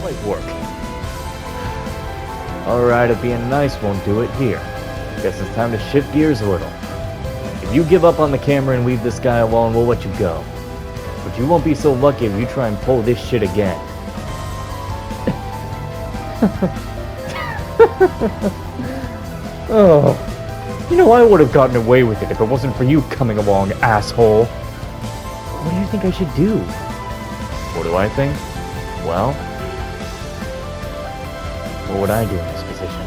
Might work. Alright, if being nice won't do it, here. Guess it's time to shift gears a little. If you give up on the camera and leave this guy alone, we'll let you go. But you won't be so lucky if you try and pull this shit again. Oh. You know, I would have gotten away with it if it wasn't for you coming along, asshole. What do you think I should do? What do I think? Well, what would I do in this position?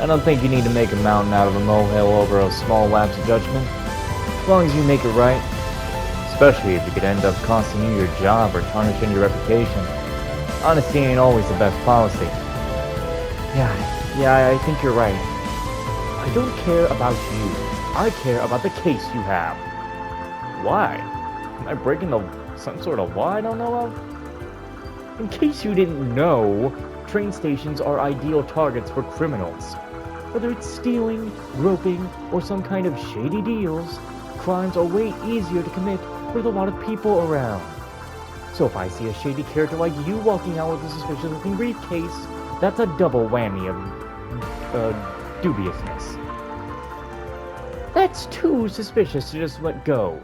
I don't think you need to make a mountain out of a molehill over a small lapse of judgment. As long as you make it right. Especially if it could end up costing you your job or tarnishing your reputation. Honesty ain't always the best policy. Yeah, I think you're right. I don't care about you. I care about the case you have. Why? Am I breaking some sort of law I don't know of? In case you didn't know, train stations are ideal targets for criminals. Whether it's stealing, groping, or some kind of shady deals, crimes are way easier to commit with a lot of people around. So if I see a shady character like you walking out with a suspicious-looking briefcase, that's a double whammy of, dubiousness. That's too suspicious to just let go.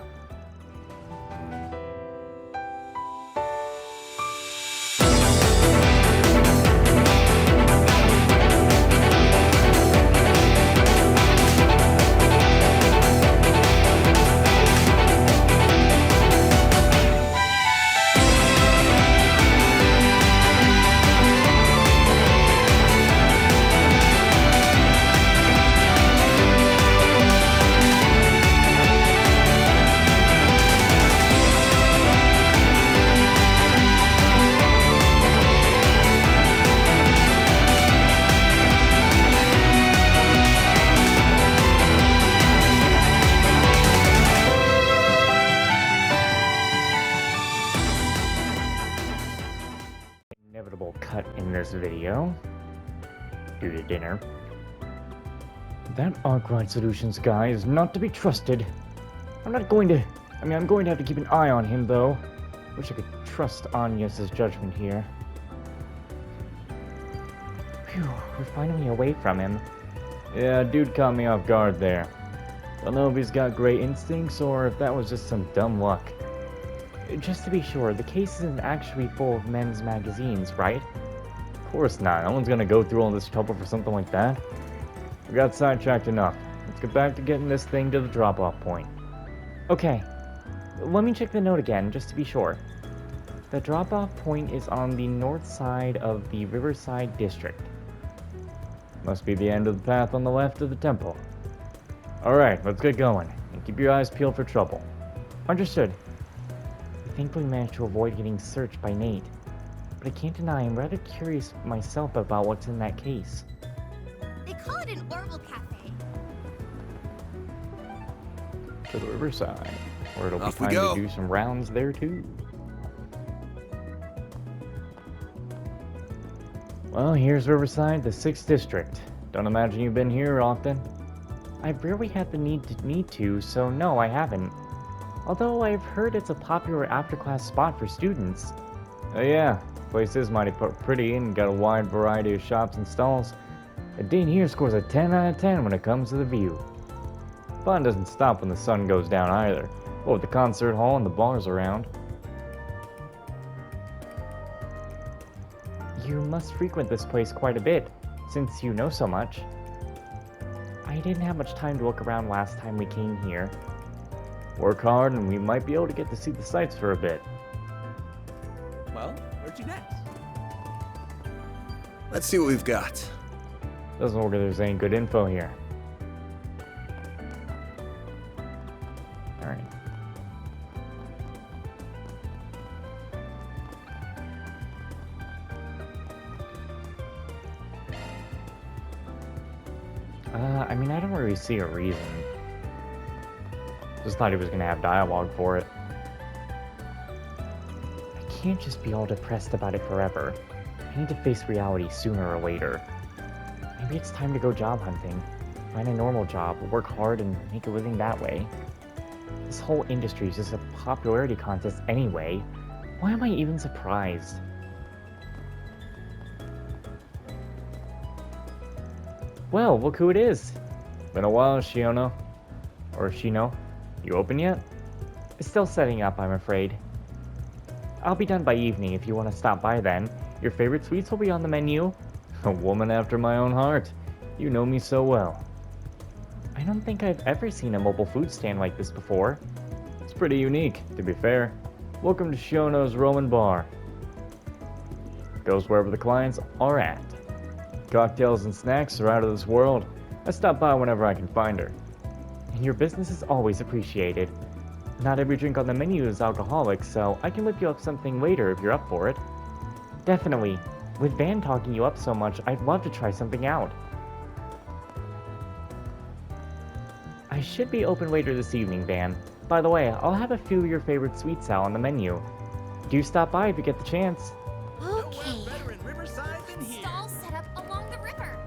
Inevitable cut in this video due to dinner. That Arkwright Solutions guy is not to be trusted. I'm going to have to keep an eye on him though. Wish I could trust Agnes' judgment here. Phew, we're finally away from him. Yeah, dude caught me off guard there. Don't know if he's got great instincts or if that was just some dumb luck. Just to be sure, the case isn't actually full of men's magazines, right? Of course not. No one's gonna go through all this trouble for something like that. We got sidetracked enough. Let's get back to getting this thing to the drop-off point. Okay. Let me check the note again, just to be sure. The drop-off point is on the north side of the Riverside District. Must be the end of the path on the left of the temple. Alright, let's get going. And keep your eyes peeled for trouble. Understood. I thankfully managed to avoid getting searched by Nate, but I can't deny I'm rather curious myself about what's in that case. They call it an Orville Cafe. To the Riverside, where it'll Off be we time go. to do some rounds there too. Well, here's Riverside, the 6th District. Don't imagine you've been here often. I've rarely had the need to, so no, I haven't. Although I've heard it's a popular after-class spot for students. Oh yeah, the place is mighty pretty and got a wide variety of shops and stalls. The Dean here scores a 10 out of 10 when it comes to the view. Fun doesn't stop when the sun goes down either. Well, with the concert hall and the bars around. You must frequent this place quite a bit, since you know so much. I didn't have much time to look around last time we came here. Work hard and we might be able to get to see the sights for a bit. Well, where'd you next? Let's see what we've got. Doesn't look like there's any good info here. Alright. I don't really see a reason. Just thought he was gonna have dialogue for it. I can't just be all depressed about it forever. I need to face reality sooner or later. Maybe it's time to go job hunting. Find a normal job, work hard, and make a living that way. This whole industry is just a popularity contest anyway. Why am I even surprised? Well, look who it is. Been a while, Shiono. Or Shino. You open yet? It's still setting up, I'm afraid. I'll be done by evening if you want to stop by then. Your favorite sweets will be on the menu. A woman after my own heart. You know me so well. I don't think I've ever seen a mobile food stand like this before. It's pretty unique, to be fair. Welcome to Shiono's Roman Bar. Goes wherever the clients are at. Cocktails and snacks are out of this world. I stop by whenever I can find her. And your business is always appreciated. Not every drink on the menu is alcoholic, so I can whip you up something later if you're up for it. Definitely. With Van talking you up so much, I'd love to try something out. I should be open later this evening, Van. By the way, I'll have a few of your favorite sweets out on the menu. Do stop by if you get the chance. Okay. Better in Riverside than here. Stalls set up along the river.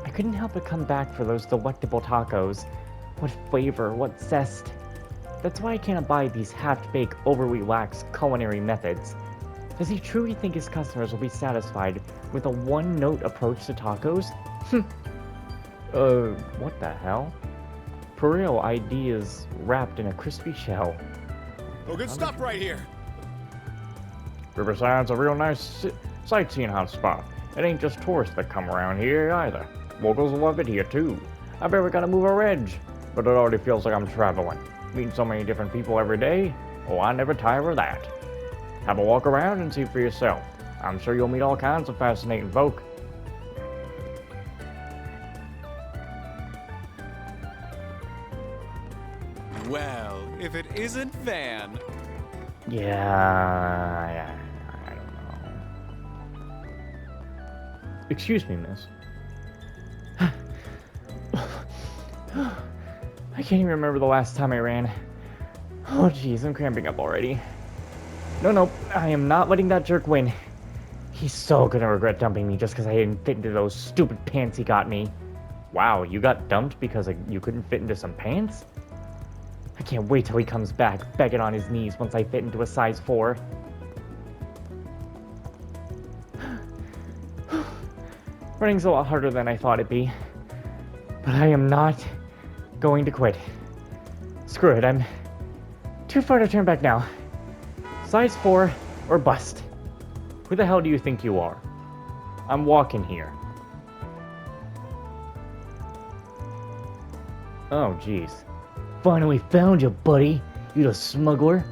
I couldn't help but come back for those delectable tacos. What flavor, what zest. That's why I can't abide these half-baked, overly lax culinary methods. Does he truly think his customers will be satisfied with a one-note approach to tacos? What the hell? Purell ID is wrapped in a crispy shell. Oh, good stop right here. Riverside's a real nice sightseeing hotspot. It ain't just tourists that come around here either. Locals love it here too. I bet we gotta move our edge, but it already feels like I'm traveling. Meeting so many different people every day. Oh, I never tire of that. Have a walk around and see for yourself. I'm sure you'll meet all kinds of fascinating folk. Well, if it isn't Van. Yeah, I don't know. Excuse me, miss. I can't even remember the last time I ran. Oh jeez, I'm cramping up already. No, I am not letting that jerk win. He's so gonna regret dumping me just because I didn't fit into those stupid pants he got me. Wow, you got dumped because you couldn't fit into some pants? I can't wait till he comes back, begging on his knees once I fit into a size 4. Running's a lot harder than I thought it'd be. But I am not going to quit. Screw it, I'm too far to turn back now. Size 4 or bust. Who the hell do you think you are? I'm walking here. Oh, jeez. Finally found you, buddy. You the smuggler.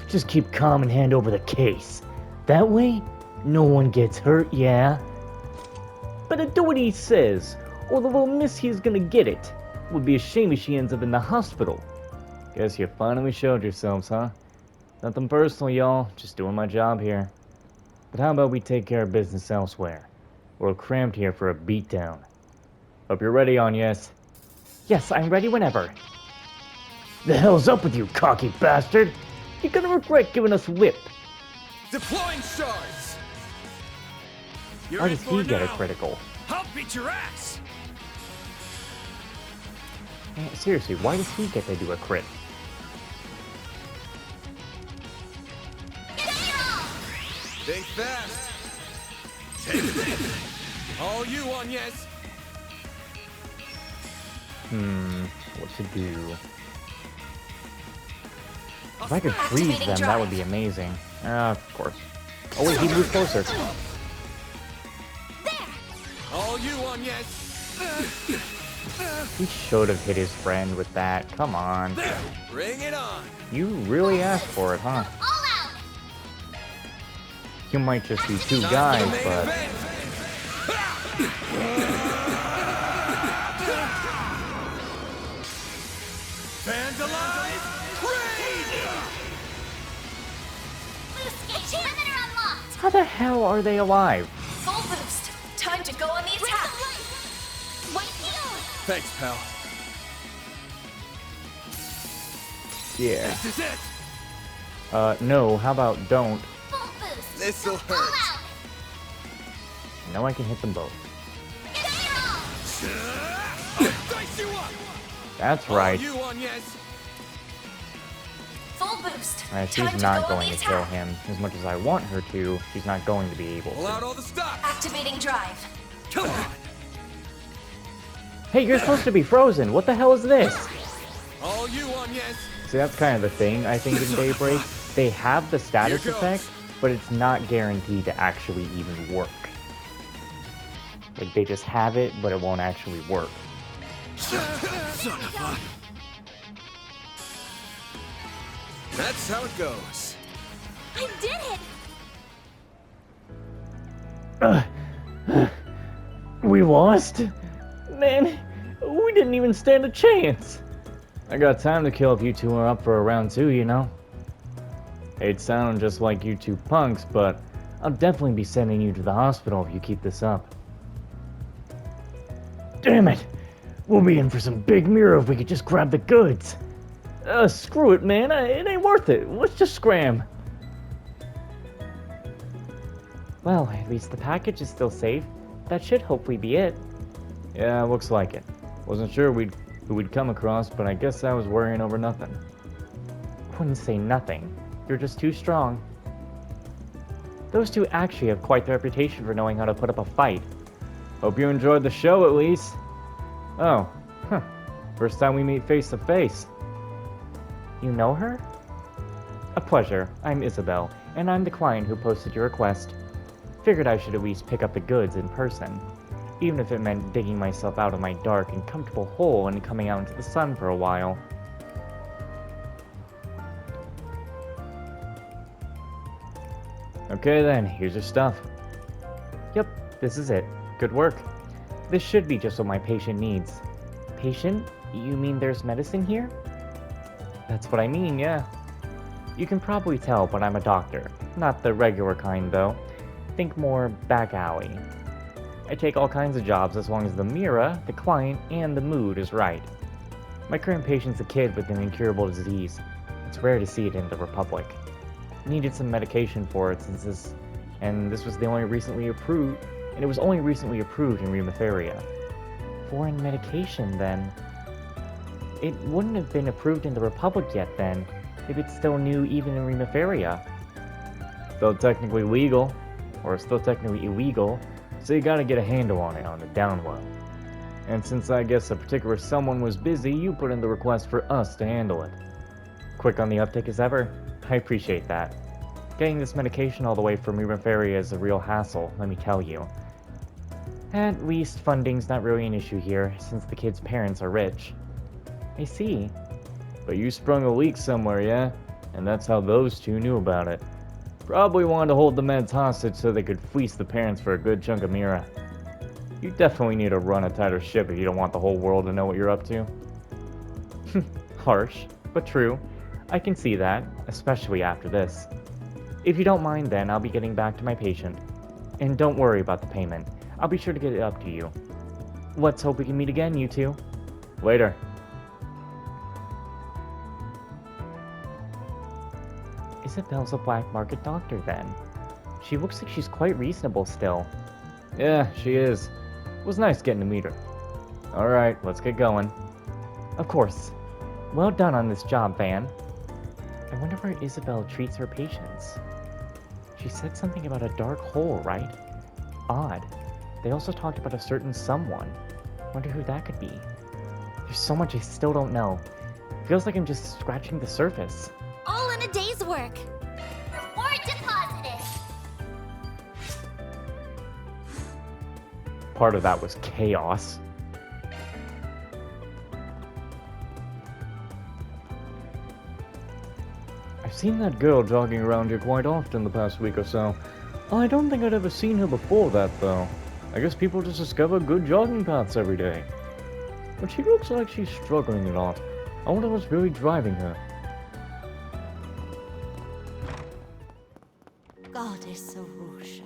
Just keep calm and hand over the case. That way, no one gets hurt, yeah? Better do what he says, or the little miss he's gonna get it. Would be a shame if she ends up in the hospital. Guess you finally showed yourselves, huh? Nothing personal, y'all. Just doing my job here. But how about we take care of business elsewhere? We're cramped here for a beatdown. Hope you're ready, Agnes. Yes, I'm ready whenever. The hell's up with you, cocky bastard? You're gonna regret giving us whip. Deploying shards. You're How in does for he get a now. critical? I'll beat your ass. Man, seriously, why does he get to do a crit? Think fast. Take this. All you, Agnes. What to do? If I could freeze them, that would be amazing. Of course. Oh wait, he moved closer. All you, Agnes. He should have hit his friend with that. Come on. There. Bring it on. You really asked for it, huh? All out. You might just be two guys, but... Fans alive! Raid! Loose gate. Perimeter unlocked. How the hell are they alive? Full boost. Time to go on the Bring attack. the light. White heal. Thanks, pal. Yeah. This is it! No, how about don't? Full boost. This'll All hurt. out. No, I can hit them both. Dice you up! That's right. All you, Agnes. Full boost. Alright, Time she's to not go on going the to kill attack. him. As much as I want her to, she's not going to be able Pull out to. all the stops. Activating drive. Come on. Hey, you're supposed to be frozen! What the hell is this? All you on yes. See, that's kind of the thing, I think, in Daybreak. They have the status Here goes. effect, but it's not guaranteed to actually even work. Like, they just have it, but it won't actually work. Son of a... That's how it goes. I did it! We lost? Man, we didn't even stand a chance. I got time to kill if you two are up for a round 2, you know? It sounds just like you two punks, but I'll definitely be sending you to the hospital if you keep this up. Damn it! We'll be in for some big mirror if we could just grab the goods. Screw it, man. It ain't worth it. Let's just scram. Well, at least the package is still safe. That should hopefully be it. Yeah, looks like it. Wasn't sure who we'd come across, but I guess I was worrying over nothing. Wouldn't say nothing. You're just too strong. Those two actually have quite the reputation for knowing how to put up a fight. Hope you enjoyed the show, at least. Oh, huh. First time we meet face to face. You know her? A pleasure. I'm Isabel, and I'm the client who posted your request. Figured I should at least pick up the goods in person, even if it meant digging myself out of my dark and comfortable hole and coming out into the sun for a while. Okay then, here's your stuff. Yep, this is it. Good work. This should be just what my patient needs. Patient? You mean there's medicine here? That's what I mean, yeah. You can probably tell, but I'm a doctor. Not the regular kind, though. Think more back alley. I take all kinds of jobs as long as the Mira, the client, and the mood is right. My current patient's a kid with an incurable disease. It's rare to see it in the Republic. Needed some medication for it since this was the only recently approved, and it was only recently approved in Rheumopharia. Foreign medication, then. It wouldn't have been approved in the Republic yet, then, if it's still new even in Rheumopharia. Still technically legal, or still technically illegal, so you gotta get a handle on it on the down low. And since I guess a particular someone was busy, you put in the request for us to handle it. Quick on the uptake as ever. I appreciate that. Getting this medication all the way from Rheumopharia is a real hassle, let me tell you. At least funding's not really an issue here, since the kid's parents are rich. I see. But you sprung a leak somewhere, yeah? And that's how those two knew about it. Probably wanted to hold the meds hostage so they could fleece the parents for a good chunk of Mira. You definitely need to run a tighter ship if you don't want the whole world to know what you're up to. Harsh, but true. I can see that, especially after this. If you don't mind then, I'll be getting back to my patient. And don't worry about the payment. I'll be sure to get it up to you. Let's hope we can meet again, you two. Later. Isabel's a black market doctor, then. She looks like she's quite reasonable still. Yeah, she is. It was nice getting to meet her. Alright, let's get going. Of course. Well done on this job, Van. I wonder where Isabel treats her patients. She said something about a dark hole, right? Odd. They also talked about a certain someone. Wonder who that could be. There's so much I still don't know. Feels like I'm just scratching the surface. All in a day's work. Reward deposited. Part of that was chaos. I've seen that girl jogging around here quite often the past week or so. I don't think I'd ever seen her before that, though. I guess people just discover good jogging paths every day. But she looks like she's struggling a lot. I wonder what's really driving her. Goddess Arusha.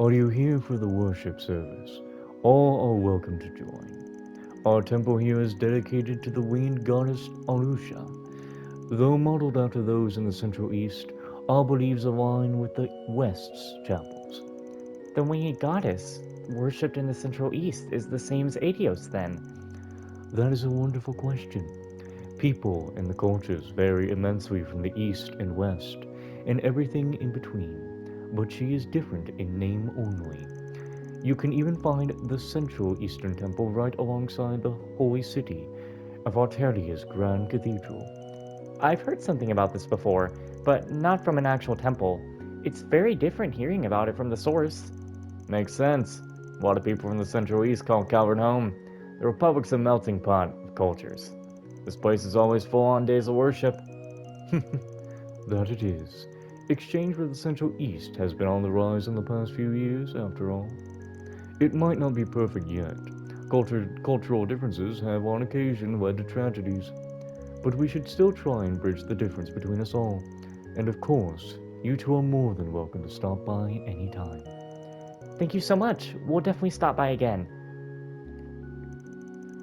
Are you here for the worship service? All are welcome to join. Our temple here is dedicated to the winged goddess Arusha. Though modeled after those in the Central East, our beliefs align with the West's chapels. The winged goddess, worshipped in the Central East, is the same as Adios, then? That is a wonderful question. People and the cultures vary immensely from the east and west, and everything in between, but she is different in name only. You can even find the central eastern temple right alongside the holy city of Arteria's Grand Cathedral. I've heard something about this before, but not from an actual temple. It's very different hearing about it from the source. Makes sense. A lot of people from the Central East call Calvert home. The Republic's a melting pot of cultures. This place is always full on days of worship. That it is. Exchange with the Central East has been on the rise in the past few years, after all. It might not be perfect yet. Cultural differences have on occasion led to tragedies. But we should still try and bridge the difference between us all. And of course, you two are more than welcome to stop by any time. Thank you so much. We'll definitely stop by again.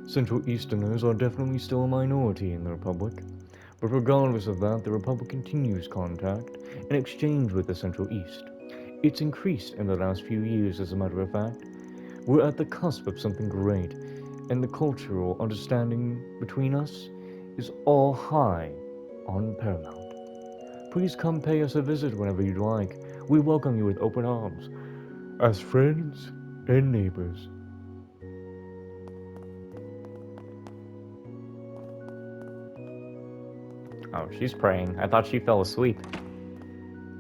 Central Easterners are definitely still a minority in the Republic. But regardless of that, the Republic continues contact and exchange with the Central East. It's increased in the last few years, as a matter of fact. We're at the cusp of something great, and the cultural understanding between us is all high on paramount. Please come pay us a visit whenever you'd like. We welcome you with open arms, as friends and neighbors. Oh, she's praying. I thought she fell asleep.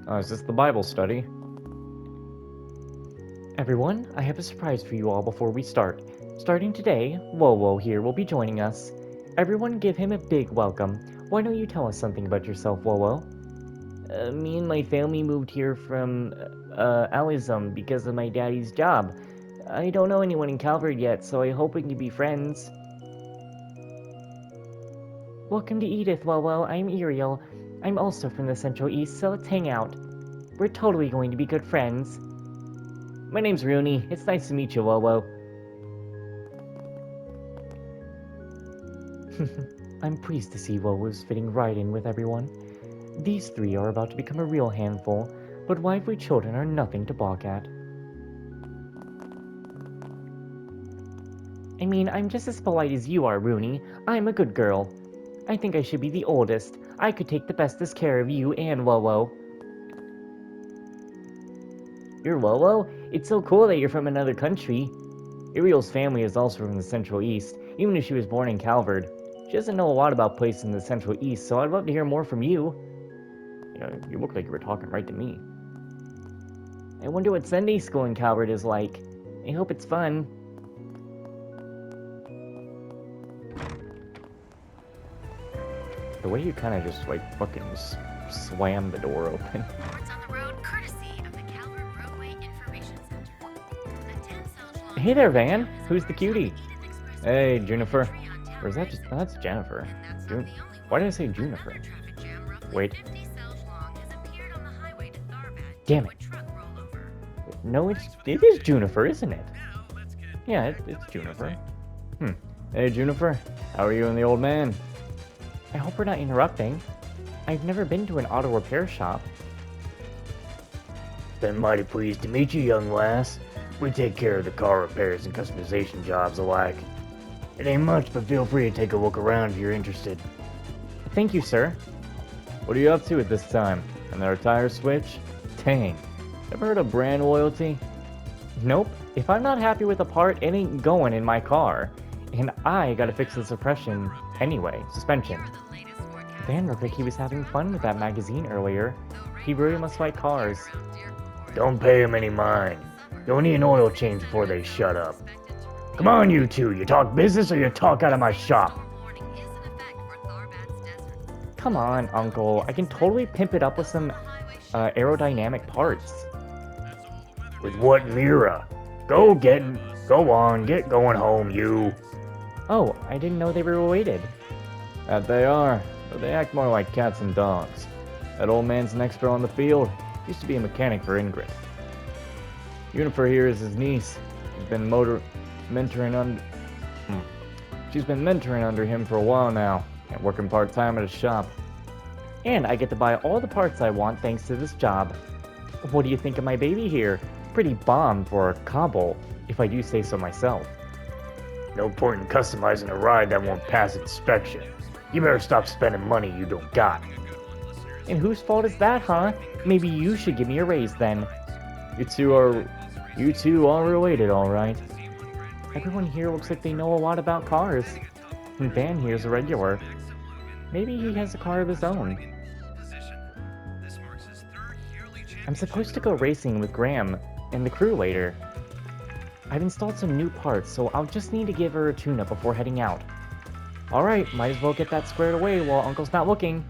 Oh, is this the Bible study? Everyone, I have a surprise for you all before we start. Starting today, Wowo here will be joining us. Everyone give him a big welcome. Why don't you tell us something about yourself, Wowo? Me and my family moved here from, Alizum because of my daddy's job. I don't know anyone in Calvert yet, so I hope we can be friends. Welcome to Edith, Wowo. I'm Ariel. I'm also from the Central East, so let's hang out. We're totally going to be good friends. My name's Rooney. It's nice to meet you, Wowo. I'm pleased to see Wowo's fitting right in with everyone. These three are about to become a real handful, but lively children are nothing to balk at. I mean, I'm just as polite as you are, Rooney. I'm a good girl. I think I should be the oldest. I could take the bestest care of you and Wowo. You're Wowo? It's so cool that you're from another country. Ariel's family is also from the Central East, even if she was born in Calvert. She doesn't know a lot about places in the Central East, so I'd love to hear more from you. You look like you were talking right to me. I wonder what Sunday school in Calvert is like. I hope it's fun. The way you kind of just, like, fucking slam the door open. Reports on the road, courtesy of the Calvert Roadway Information Center. The 10 cell long- Hey there, Van. Who's the cutie? Hey, Juniper. Or is that just... Oh, that's Jennifer. Why did I say Juniper? Wait. Damn it. No, it is Juniper, isn't it? Yeah, it's Juniper. Hey, Juniper. How are you and the old man? I hope we're not interrupting. I've never been to an auto repair shop. Been mighty pleased to meet you, young lass. We take care of the car repairs and customization jobs alike. It ain't much, but feel free to take a look around if you're interested. Thank you, sir. What are you up to at this time? Another tire switch? Dang. Ever heard of brand loyalty? Nope. If I'm not happy with a part, it ain't going in my car. And I gotta fix the suspension suspension. Van looked like he was having fun with that magazine earlier. He really must like cars. Don't pay him any mind. You'll need an oil change before they shut up. Come on, you two. You talk business or you talk out of my shop? Come on, Uncle. I can totally pimp it up with some aerodynamic parts. With what mirror? Go on, get going home, you. Oh, I didn't know they were related. That they are, but they act more like cats and dogs. That old man's an expert on the field. Used to be a mechanic for Ingrid. Juniper here is his niece. She's been mentoring under him for a while now, and working part-time at his shop. And I get to buy all the parts I want thanks to this job. What do you think of my baby here? Pretty bomb for a cobble, if I do say so myself. No point in customizing a ride that won't pass inspection. You better stop spending money you don't got. And whose fault is that, huh? Maybe you should give me a raise then. You two are related, alright. Everyone here looks like they know a lot about cars. And Van here's a regular. Maybe he has a car of his own. I'm supposed to go racing with Graham and the crew later. I've installed some new parts, so I'll just need to give her a tune-up before heading out. Alright, might as well get that squared away while Uncle's not looking.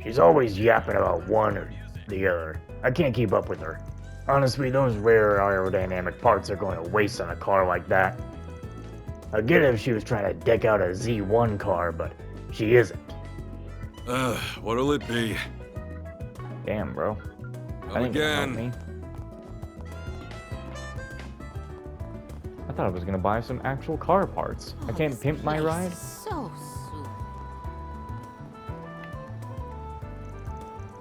She's always yapping about one or the other. I can't keep up with her. Honestly, those rare aerodynamic parts are going to waste on a car like that. I'd get it if she was trying to deck out a Z1 car, but she isn't. What'll it be? Damn, bro. Come again. I thought I was gonna buy some actual car parts. I can't pimp my ride? So sweet.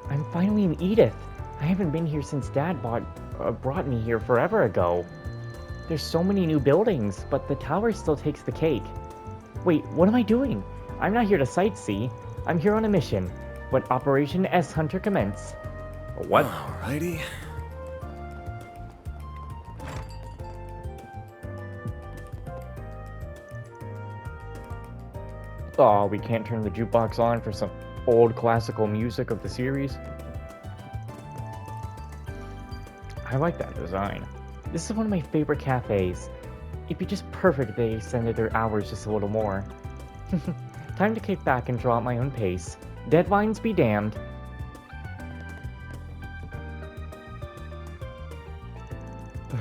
I'm finally in Edith. I haven't been here since Dad brought me here forever ago. There's so many new buildings, but the tower still takes the cake. Wait, what am I doing? I'm not here to sightsee. I'm here on a mission. Let Operation S Hunter commence. What? Alrighty. Oh, we can't turn the jukebox on for some old classical music of the series. I like that design. This is one of my favorite cafes. It'd be just perfect if they extended their hours just a little more. Time to kick back and draw at my own pace. Deadlines be damned.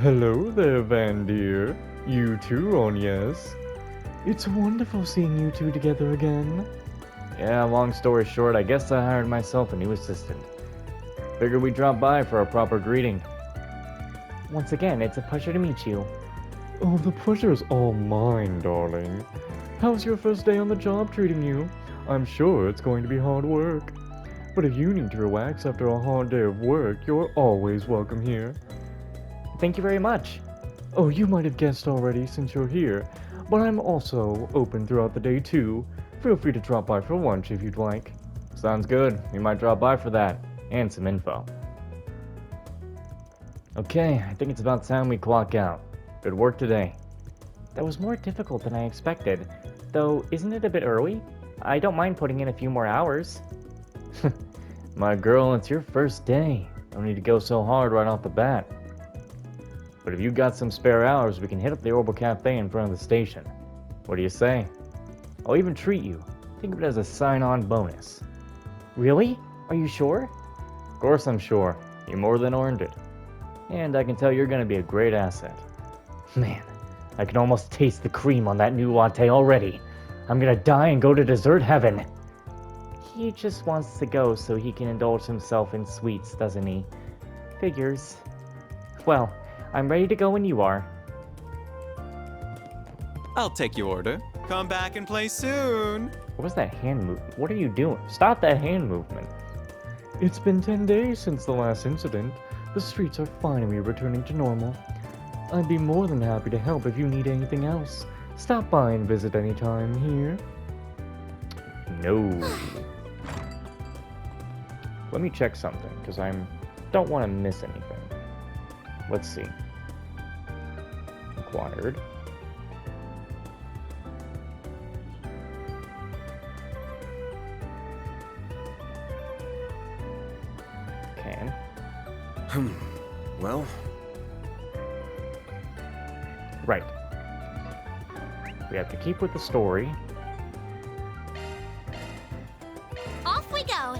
Hello there, Van dear. You too, on yes? It's wonderful seeing you two together again. Yeah, long story short, I guess I hired myself a new assistant. Figured we'd drop by for a proper greeting. Once again, it's a pleasure to meet you. Oh, the pleasure's all mine, darling. How's your first day on the job treating you? I'm sure it's going to be hard work. But if you need to relax after a hard day of work, you're always welcome here. Thank you very much. Oh, you might have guessed already since you're here, but I'm also open throughout the day too. Feel free to drop by for lunch if you'd like. Sounds good. We might drop by for that, and some info. Okay, I think it's about time we clock out. Good work today. That was more difficult than I expected. Though, isn't it a bit early? I don't mind putting in a few more hours. My girl, it's your first day. Don't need to go so hard right off the bat. But if you got some spare hours, we can hit up the Orbital Cafe in front of the station. What do you say? I'll even treat you. Think of it as a sign-on bonus. Really? Are you sure? Of course I'm sure. You more than earned it. And I can tell you're gonna be a great asset. Man, I can almost taste the cream on that new latte already. I'm gonna die and go to dessert heaven. He just wants to go so he can indulge himself in sweets, doesn't he? Figures. Well, I'm ready to go when you are. I'll take your order. Come back and play soon. What was that hand movement? What are you doing? Stop that hand movement. It's been 10 days since the last incident. The streets are finally returning to normal. I'd be more than happy to help if you need anything else. Stop by and visit anytime here. No. Let me check something, because don't want to miss anything. Let's see. Acquired. Okay. Well, Right. We have to keep with the story. Off we go.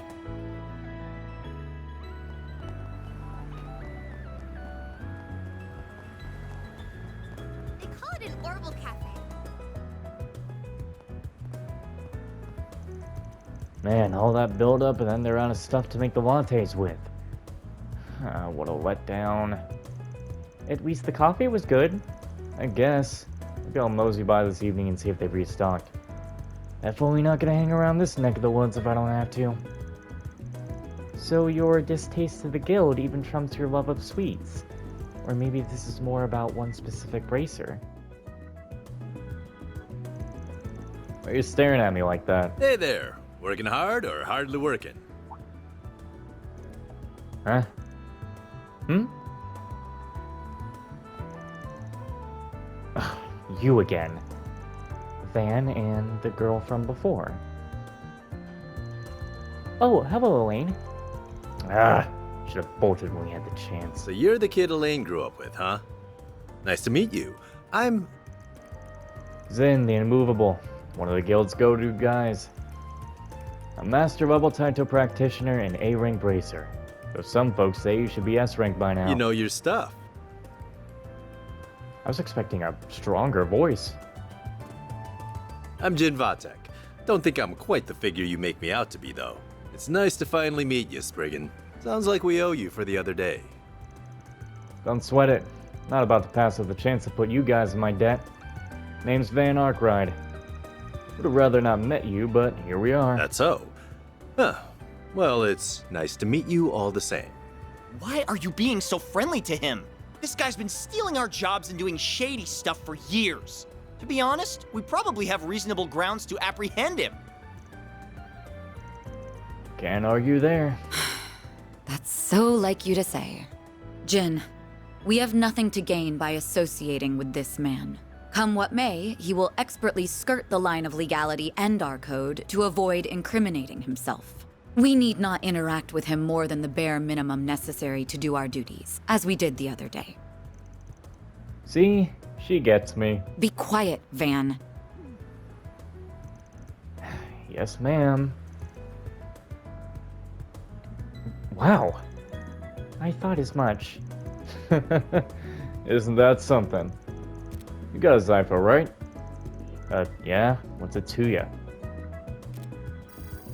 They call it an Orbital Cafe. Man, all that build-up and then they're out of stuff to make the lattes with. What a letdown. At least the coffee was good. I guess. Maybe I'll mosey by this evening and see if they've restocked. Definitely not gonna hang around this neck of the woods if I don't have to. So your distaste to the guild even trumps your love of sweets. Or maybe this is more about one specific racer. Why are you staring at me like that? Hey there. Working hard or hardly working? Huh? Hmm? Ugh, you again. Van and the girl from before. Oh, hello, Elaine. Ah, should have bolted when we had the chance. So you're the kid Elaine grew up with, huh? Nice to meet you. I'm... Zin, the immovable. One of the guild's go-to guys. A master level Taito practitioner and A-rank bracer. Though some folks say you should be S-rank by now. You know your stuff. I was expecting a stronger voice. I'm Jin Vatek. Don't think I'm quite the figure you make me out to be, though. It's nice to finally meet you, Spriggan. Sounds like we owe you for the other day. Don't sweat it. Not about to pass up the chance to put you guys in my debt. Name's Van Arkride. Would have rather not met you, but here we are. That's so. Huh. Well, it's nice to meet you all the same. Why are you being so friendly to him? This guy's been stealing our jobs and doing shady stuff for years. To be honest, we probably have reasonable grounds to apprehend him. Can't argue there. That's so like you to say. Jin, we have nothing to gain by associating with this man. Come what may, he will expertly skirt the line of legality and our code to avoid incriminating himself. We need not interact with him more than the bare minimum necessary to do our duties, as we did the other day. See? She gets me. Be quiet, Van. Yes, ma'am. Wow. I thought as much. Isn't that something? You got a Zypho, right? Yeah? What's it to ya?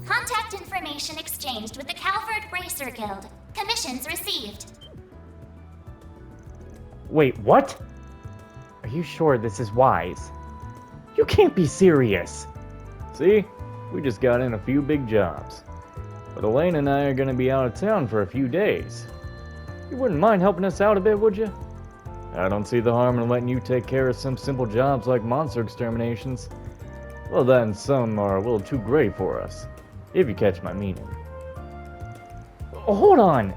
Contact information exchanged with the Calvert Bracer Guild. Commissions received. Wait, what? Are you sure this is wise? You can't be serious! See? We just got in a few big jobs. But Elaine and I are gonna be out of town for a few days. You wouldn't mind helping us out a bit, would you? I don't see the harm in letting you take care of some simple jobs like monster exterminations. Well, that and some are a little too great for us, if you catch my meaning. Hold on!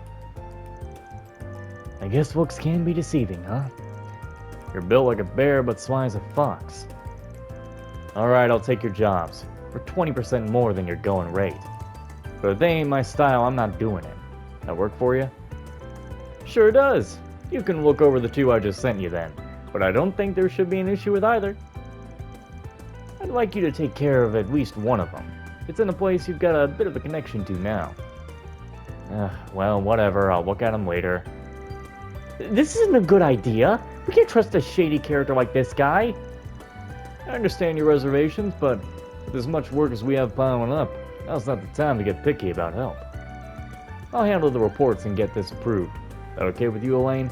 I guess looks can be deceiving, huh? You're built like a bear, but sly as a fox. Alright, I'll take your jobs, for 20% more than your going rate. But if they ain't my style, I'm not doing it. That work for you? Sure does. You can look over the two I just sent you then, but I don't think there should be an issue with either. I'd like you to take care of at least one of them. It's in a place you've got a bit of a connection to now. Well, whatever, I'll look at them later. This isn't a good idea. We can't trust a shady character like this guy. I understand your reservations, but with as much work as we have piling up, now's not the time to get picky about help. I'll handle the reports and get this approved. That okay with you, Elaine?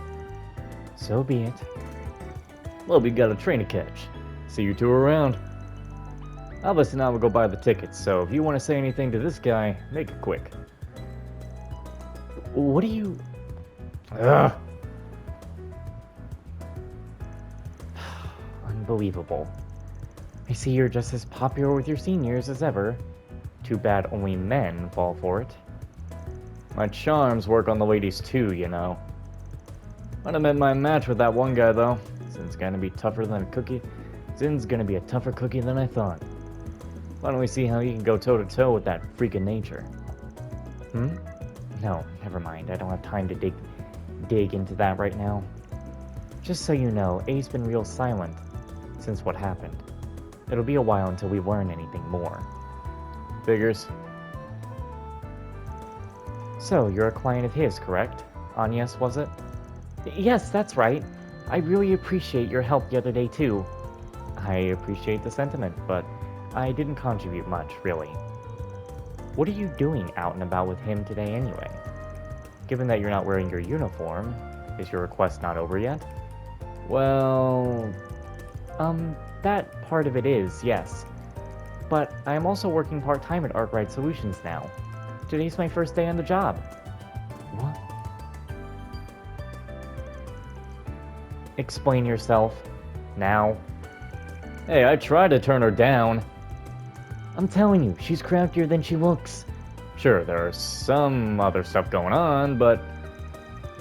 So be it. Well, we got a train to catch. See you two around. I'll listen out and go buy the tickets, so if you want to say anything to this guy, make it quick. What do you... Ugh. Unbelievable. I see you're just as popular with your seniors as ever. Too bad only men fall for it. My charms work on the ladies too, you know. Might have met my match with that one guy though. Zin's gonna be tougher than a cookie. Zin's gonna be a tougher cookie than I thought. Why don't we see how you can go toe-to-toe with that freak of nature? No, never mind. I don't have time to dig into that right now. Just so you know, A's been real silent since what happened. It'll be a while until we learn anything more. Figures. So, you're a client of his, correct? Agnes, was it? Yes, that's right. I really appreciate your help the other day, too. I appreciate the sentiment, but I didn't contribute much, really. What are you doing out and about with him today, anyway? Given that you're not wearing your uniform, is your request not over yet? Well... that part of it is, yes. But I am also working part-time at Arkwright Solutions now. Today's my first day on the job. What? Explain yourself. Now. Hey, I tried to turn her down. I'm telling you, she's craftier than she looks. Sure, there are some other stuff going on, but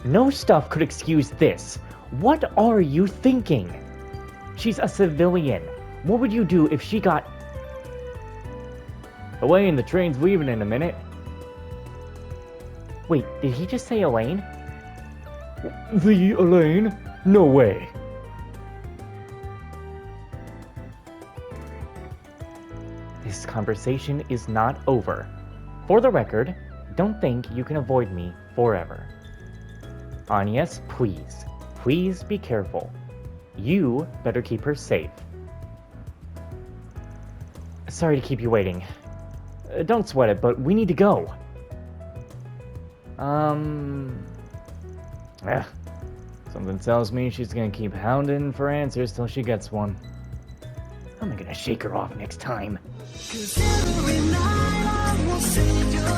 no stuff could excuse this. What are you thinking? She's a civilian. What would you do if she got... Elaine, the train's leaving in a minute. Wait, did he just say Elaine? The Elaine? No way. This conversation is not over. For the record, don't think you can avoid me forever. Agnes, please. Please be careful. You better keep her safe. Sorry to keep you waiting. Don't sweat it, but we need to go. Something tells me she's gonna keep hounding for answers till she gets one. I'm gonna shake her off next time. 'Cause every night I will say your